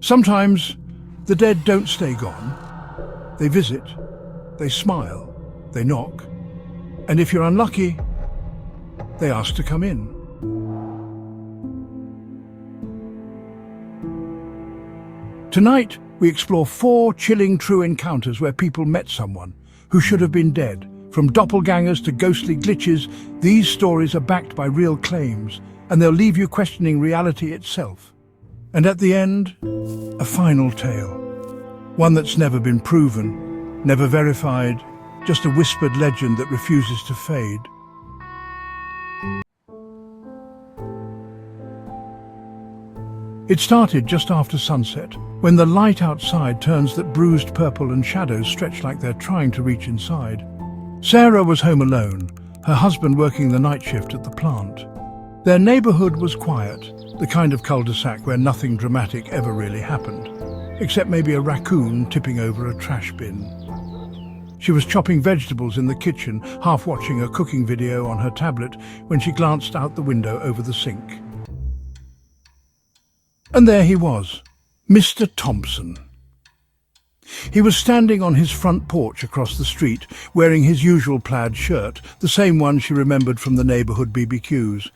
Sometimes the dead don't stay gone. They visit, they smile, they knock, and if you're unlucky, they ask to come in. Tonight, we explore 4 chilling true encounters where people met someone who should have been dead. From doppelgängers to ghostly glitches, these stories are backed by real claims, and they'll leave you questioning reality itself. And at the end, a final tale. One that's never been proven, never verified, just a whispered legend that refuses to fade. It started just after sunset, when the light outside turns that bruised purple and shadows stretch like they're trying to reach inside. Sarah was home alone, her husband working the night shift at the plant. Their neighborhood was quiet, the kind of cul-de-sac where nothing dramatic ever really happened, except maybe a raccoon tipping over a trash bin. She was chopping vegetables in the kitchen, half watching a cooking video on her tablet, when she glanced out the window over the sink. And there he was, Mr. Thompson. He was standing on his front porch across the street, wearing his usual plaid shirt, the same one she remembered from the neighborhood BBQs.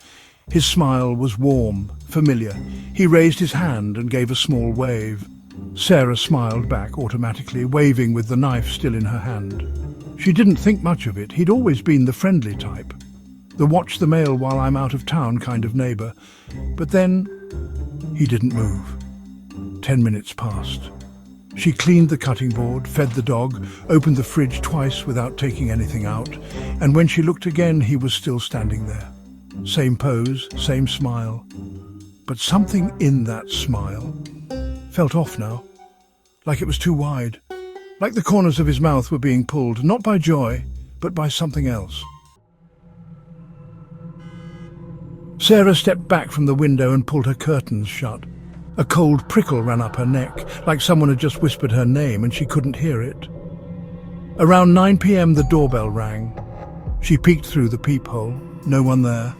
His smile was warm, familiar. He raised his hand and gave a small wave. Sarah smiled back automatically, waving with the knife still in her hand. She didn't think much of it. He'd always been the friendly type, the watch the mail while I'm out of town kind of neighbor. But then he didn't move. 10 minutes passed. She cleaned the cutting board, fed the dog, opened the fridge twice without taking anything out, and when she looked again, he was still standing there. Same pose, same smile. But something in that smile felt off now, like it was too wide, like the corners of his mouth were being pulled, not by joy, but by something else. Sarah stepped back from the window and pulled her curtains shut. A cold prickle ran up her neck, like someone had just whispered her name and she couldn't hear it. Around 9 p.m. the doorbell rang. She peeked through the peephole. No one there.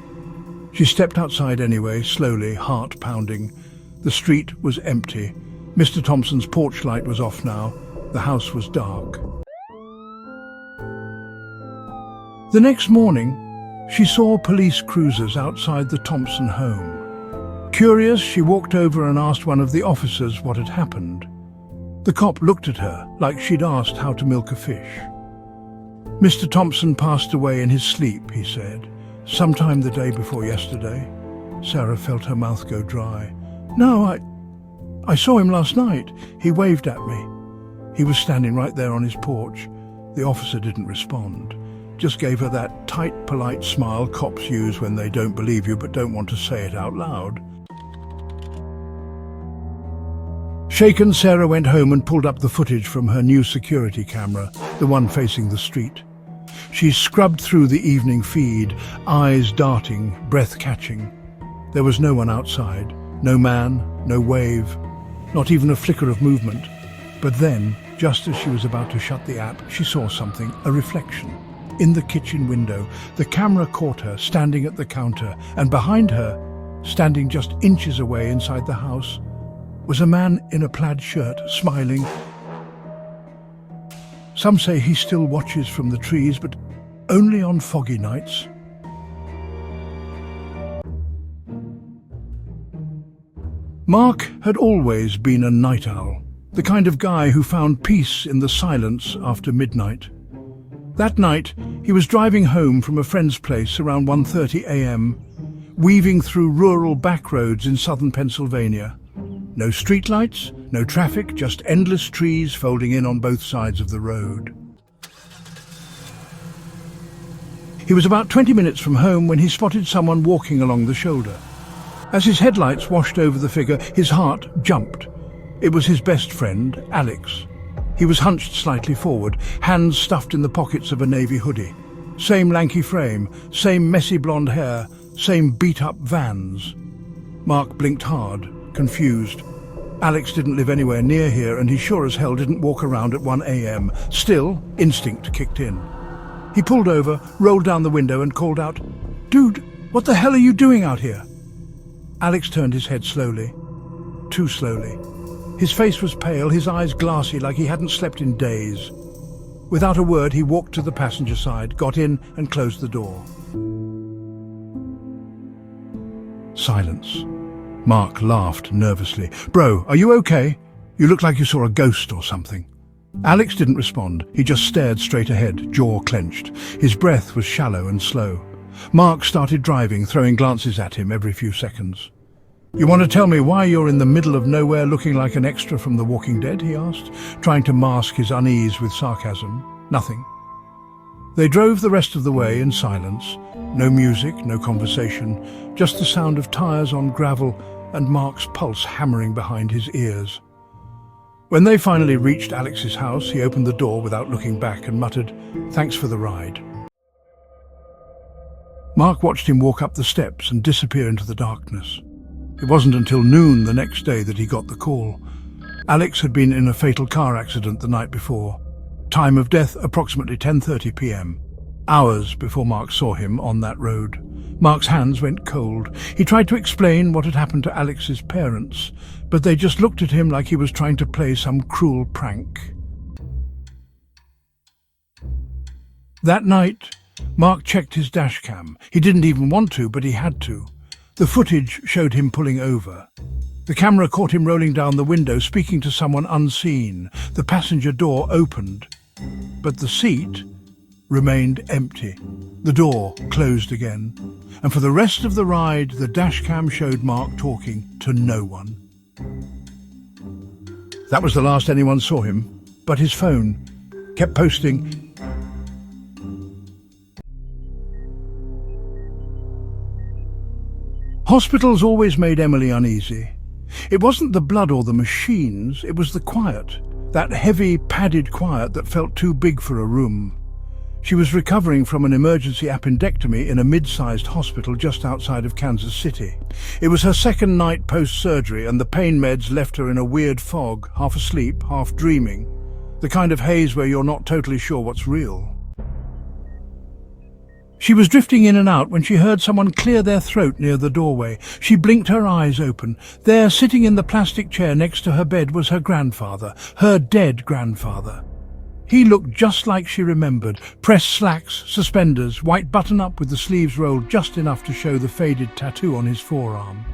She stepped outside anyway, slowly, heart pounding. The street was empty. Mr. Thompson's porch light was off now. The house was dark. The next morning, she saw police cruisers outside the Thompson home. Curious, she walked over and asked one of the officers what had happened. The cop looked at her like she'd asked how to milk a fish. Mr. Thompson passed away in his sleep, he said. Sometime the day before yesterday. Sarah felt her mouth go dry. No, I saw him last night. He waved at me. He was standing right there on his porch. The officer didn't respond. Just gave her that tight, polite smile cops use when they don't believe you but don't want to say it out loud. Shaken, Sarah went home and pulled up the footage from her new security camera, the one facing the street. She scrubbed through the evening feed, eyes darting, breath catching. There was no one outside, no man, no wave, not even a flicker of movement. But then, just as she was about to shut the app, she saw something, a reflection. In the kitchen window, the camera caught her standing at the counter, and behind her, standing just inches away inside the house, was a man in a plaid shirt, smiling. Some say he still watches from the trees, but only on foggy nights. Mark had always been a night owl, the kind of guy who found peace in the silence after midnight. That night, he was driving home from a friend's place around 1:30 a.m., weaving through rural back roads in southern Pennsylvania. No streetlights, no traffic, just endless trees folding in on both sides of the road. He was about 20 minutes from home when he spotted someone walking along the shoulder. As his headlights washed over the figure, his heart jumped. It was his best friend, Alex. He was hunched slightly forward, hands stuffed in the pockets of a navy hoodie. Same lanky frame, same messy blonde hair, same beat-up Vans. Mark blinked hard, confused. Alex didn't live anywhere near here, and he sure as hell didn't walk around at 1 a.m. Still, instinct kicked in. He pulled over, rolled down the window and called out, "Dude, what the hell are you doing out here?" Alex turned his head slowly, too slowly. His face was pale, his eyes glassy like he hadn't slept in days. Without a word, he walked to the passenger side, got in and closed the door. Silence. Mark laughed nervously. "Bro, are you okay? You look like you saw a ghost or something." Alex didn't respond. He just stared straight ahead, jaw clenched. His breath was shallow and slow. Mark started driving, throwing glances at him every few seconds. "You want to tell me why you're in the middle of nowhere looking like an extra from The Walking Dead?" he asked, trying to mask his unease with sarcasm. "Nothing." They drove the rest of the way in silence. No music, no conversation, just the sound of tires on gravel and Mark's pulse hammering behind his ears. When they finally reached Alex's house, he opened the door without looking back and muttered, "Thanks for the ride." Mark watched him walk up the steps and disappear into the darkness. It wasn't until noon the next day that he got the call. Alex had been in a fatal car accident the night before. Time of death approximately 10:30 p.m. Hours before Mark saw him on that road. Mark's hands went cold. He tried to explain what had happened to Alex's parents, but they just looked at him like he was trying to play some cruel prank. That night, Mark checked his dashcam. He didn't even want to, but he had to. The footage showed him pulling over. The camera caught him rolling down the window, speaking to someone unseen. The passenger door opened, but the seat remained empty. The door closed again, and for the rest of the ride, the dashcam showed Mark talking to no one. That was the last anyone saw him, but his phone kept posting. Hospitals always made Emily uneasy. It wasn't the blood or the machines, it was the quiet, that heavy, padded quiet that felt too big for a room. She was recovering from an emergency appendectomy in a mid-sized hospital just outside of Kansas City. It was her second night post-surgery, and the pain meds left her in a weird fog, half asleep, half dreaming, the kind of haze where you're not totally sure what's real. She was drifting in and out when she heard someone clear their throat near the doorway. She blinked her eyes open. There, sitting in the plastic chair next to her bed, was her grandfather, her dead grandfather. He looked just like she remembered. Pressed slacks, suspenders, white button-up with the sleeves rolled just enough to show the faded tattoo on his forearm.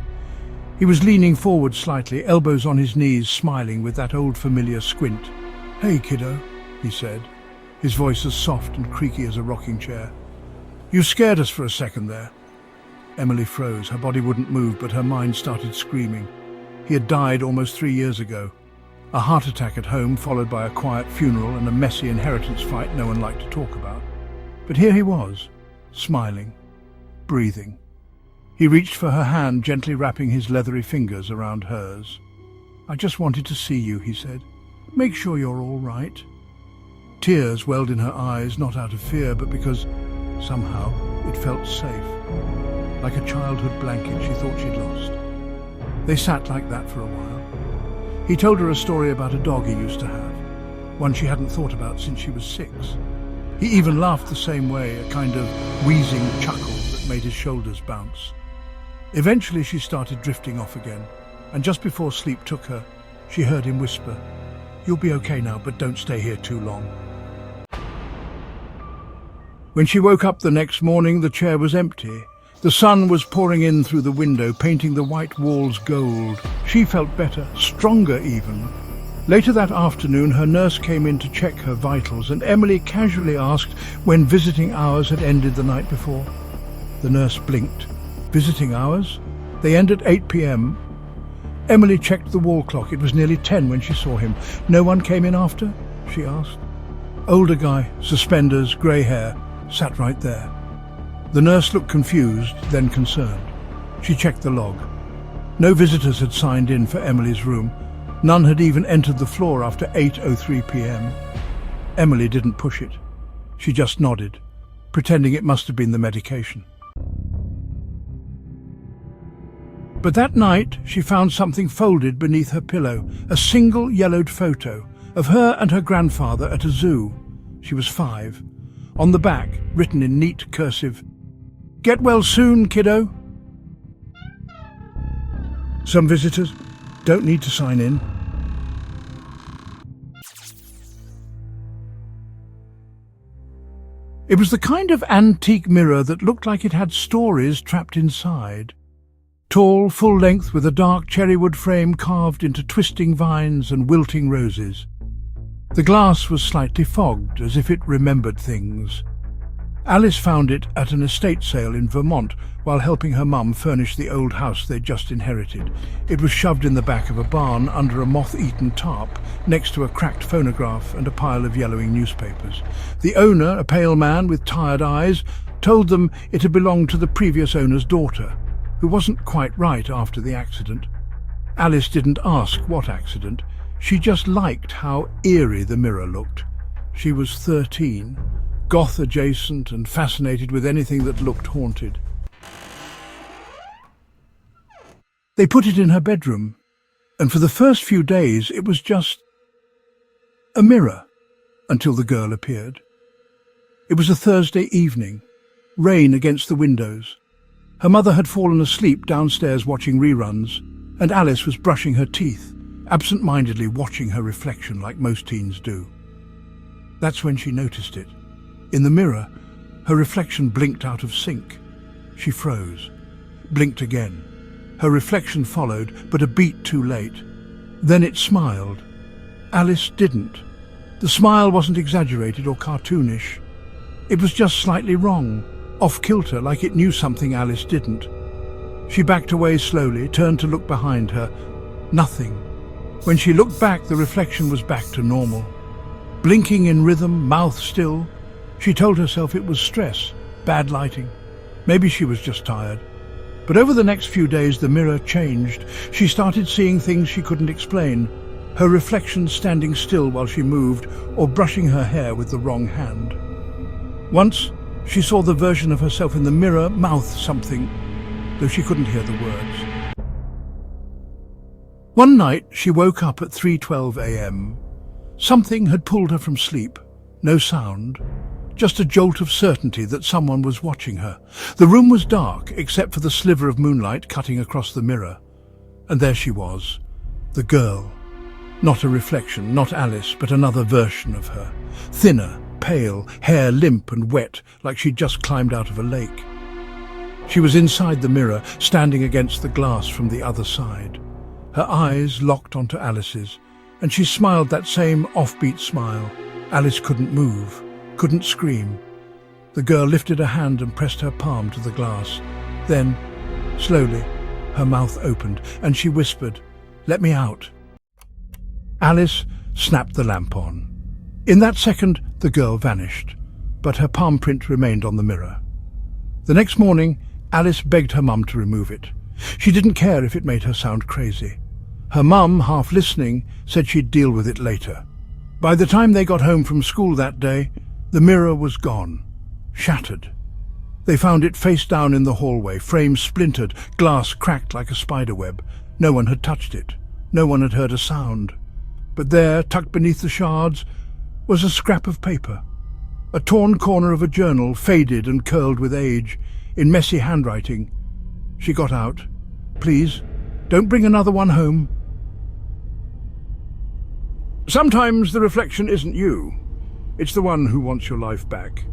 He was leaning forward slightly, elbows on his knees, smiling with that old familiar squint. "Hey, kiddo," he said, his voice as soft and creaky as a rocking chair. "You scared us for a second there." Emily froze. Her body wouldn't move, but her mind started screaming. He had died almost 3 years ago. A heart attack at home, followed by a quiet funeral and a messy inheritance fight no one liked to talk about. But here he was, smiling, breathing. He reached for her hand, gently wrapping his leathery fingers around hers. "I just wanted to see you," he said. "Make sure you're all right." Tears welled in her eyes, not out of fear, but because somehow it felt safe. Like a childhood blanket she thought she'd lost. They sat like that for a while. He told her a story about a dog he used to have, one she hadn't thought about since she was 6. He even laughed the same way, a kind of wheezing chuckle that made his shoulders bounce. Eventually she started drifting off again, and just before sleep took her, she heard him whisper, "You'll be okay now, but don't stay here too long." When she woke up the next morning, the chair was empty. The sun was pouring in through the window, painting the white walls gold. She felt better, stronger even. Later that afternoon, her nurse came in to check her vitals, and Emily casually asked when visiting hours had ended the night before. The nurse blinked. Visiting hours? They end at 8 p.m. Emily checked the wall clock. It was nearly 10 when she saw him. "No one came in after?" she asked. Older guy, suspenders, grey hair, sat right there. The nurse looked confused, then concerned. She checked the log. No visitors had signed in for Emily's room. None had even entered the floor after 8:03 p.m. Emily didn't push it. She just nodded, pretending it must have been the medication. But that night she found something folded beneath her pillow, a single yellowed photo of her and her grandfather at a zoo. She was 5. On the back, written in neat cursive, "Get well soon, kiddo." Some visitors don't need to sign in. It was the kind of antique mirror that looked like it had stories trapped inside. Tall, full length, with a dark cherrywood frame carved into twisting vines and wilting roses. The glass was slightly fogged, as if it remembered things. Alice found it at an estate sale in Vermont while helping her mum furnish the old house they'd just inherited. It was shoved in the back of a barn under a moth-eaten tarp, next to a cracked phonograph and a pile of yellowing newspapers. The owner, a pale man with tired eyes, told them it had belonged to the previous owner's daughter, who wasn't quite right after the accident. Alice didn't ask what accident. She just liked how eerie the mirror looked. She was 13, goth-adjacent and fascinated with anything that looked haunted. They put it in her bedroom, and for the first few days it was just a mirror, until the girl appeared. It was a Thursday evening, rain against the windows. Her mother had fallen asleep downstairs watching reruns, and Alice was brushing her teeth, absent-mindedly watching her reflection like most teens do. That's when she noticed it. In the mirror, her reflection blinked out of sync. She froze, blinked again. Her reflection followed, but a beat too late. Then it smiled. Alice didn't. The smile wasn't exaggerated or cartoonish. It was just slightly wrong, off-kilter, like it knew something Alice didn't. She backed away slowly, turned to look behind her. Nothing. When she looked back, the reflection was back to normal. Blinking in rhythm, mouth still. She told herself it was stress, bad lighting. Maybe she was just tired. But over the next few days, the mirror changed. She started seeing things she couldn't explain. Her reflection standing still while she moved, or brushing her hair with the wrong hand. Once, she saw the version of herself in the mirror mouth something, though she couldn't hear the words. One night, she woke up at 3:12 a.m. Something had pulled her from sleep. No sound. Just a jolt of certainty that someone was watching her. The room was dark, except for the sliver of moonlight cutting across the mirror. And there she was, the girl. Not a reflection, not Alice, but another version of her. Thinner, pale, hair limp and wet, like she'd just climbed out of a lake. She was inside the mirror, standing against the glass from the other side. Her eyes locked onto Alice's, and she smiled that same offbeat smile. Alice couldn't move. Couldn't scream. The girl lifted a hand and pressed her palm to the glass. Then, slowly, her mouth opened, and she whispered, "Let me out." Alice snapped the lamp on. In that second, the girl vanished, but her palm print remained on the mirror. The next morning, Alice begged her mum to remove it. She didn't care if it made her sound crazy. Her mum, half listening, said she'd deal with it later. By the time they got home from school that day, the mirror was gone, shattered. They found it face down in the hallway, frame splintered, glass cracked like a spiderweb. No one had touched it. No one had heard a sound. But there, tucked beneath the shards, was a scrap of paper. A torn corner of a journal, faded and curled with age, in messy handwriting. She got out. "Please, don't bring another one home." Sometimes the reflection isn't you. It's the one who wants your life back.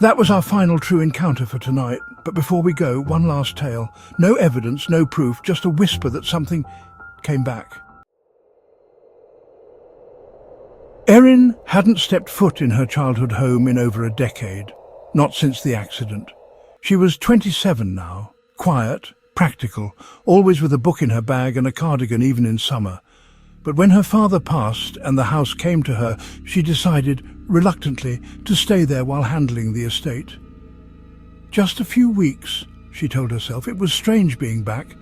That was our final true encounter for tonight, but before we go, one last tale. No evidence, no proof, just a whisper that something came back. Erin hadn't stepped foot in her childhood home in over a decade, not since the accident. She was 27 now, quiet, practical, always with a book in her bag and a cardigan even in summer. But when her father passed and the house came to her, she decided, reluctantly, to stay there while handling the estate. Just a few weeks, she told herself. It was strange being back.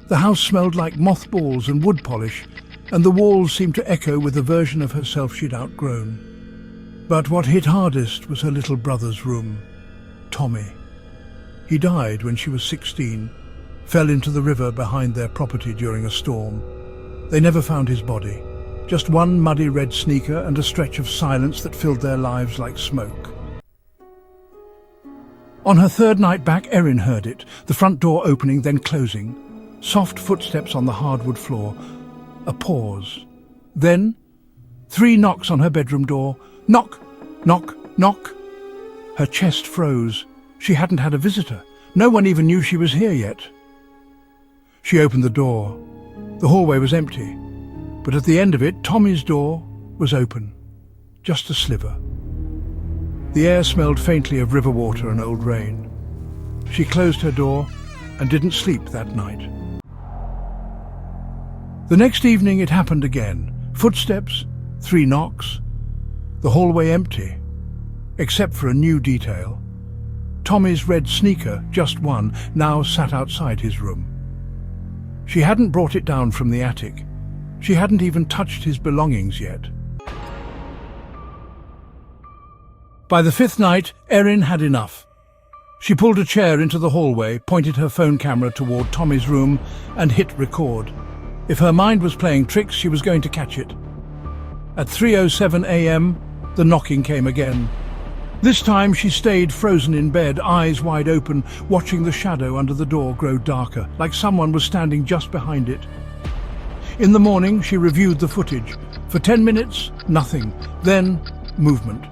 The house smelled like mothballs and wood polish, and the walls seemed to echo with a version of herself she'd outgrown. But what hit hardest was her little brother's room, Tommy. He died when she was 16, fell into the river behind their property during a storm. They never found his body, just one muddy red sneaker and a stretch of silence that filled their lives like smoke. On her third night back, Erin heard it, the front door opening, then closing. Soft footsteps on the hardwood floor. A pause. Then 3 knocks on her bedroom door. Knock, knock, knock. Her chest froze. She hadn't had a visitor. No one even knew she was here yet. She opened the door. The hallway was empty, but at the end of it, Tommy's door was open. Just a sliver. The air smelled faintly of river water and old rain. She closed her door and didn't sleep that night. The next evening it happened again. Footsteps, 3 knocks, the hallway empty, except for a new detail. Tommy's red sneaker, just one, now sat outside his room. She hadn't brought it down from the attic. She hadn't even touched his belongings yet. By the 5th night, Erin had enough. She pulled a chair into the hallway, pointed her phone camera toward Tommy's room, and hit record. If her mind was playing tricks, she was going to catch it. At 3:07 a.m., the knocking came again. This time she stayed frozen in bed, eyes wide open, watching the shadow under the door grow darker, like someone was standing just behind it. In the morning, she reviewed the footage. For 10 minutes, nothing. Then, movement.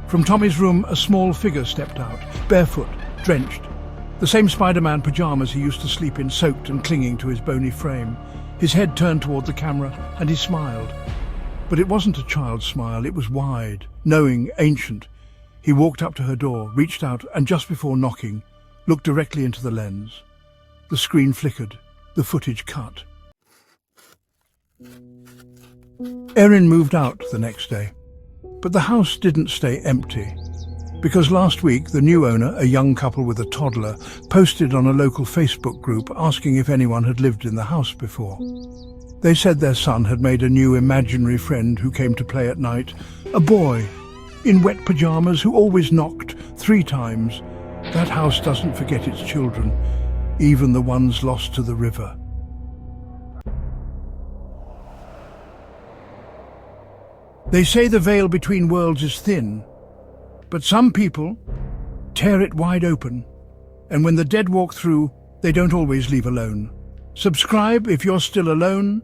From Tommy's room, a small figure stepped out, barefoot, drenched. The same Spider-Man pajamas he used to sleep in, soaked and clinging to his bony frame. His head turned toward the camera, and he smiled. But it wasn't a child's smile, it was wide, knowing, ancient. He walked up to her door, reached out, and just before knocking, looked directly into the lens. The screen flickered, the footage cut. Erin moved out the next day. But the house didn't stay empty, because last week the new owner, a young couple with a toddler, posted on a local Facebook group asking if anyone had lived in the house before. They said their son had made a new imaginary friend who came to play at night, a boy in wet pajamas who always knocked 3 times. That house doesn't forget its children, even the ones lost to the river. They say the veil between worlds is thin, but some people tear it wide open, and when the dead walk through, they don't always leave alone. Subscribe if you're still alone,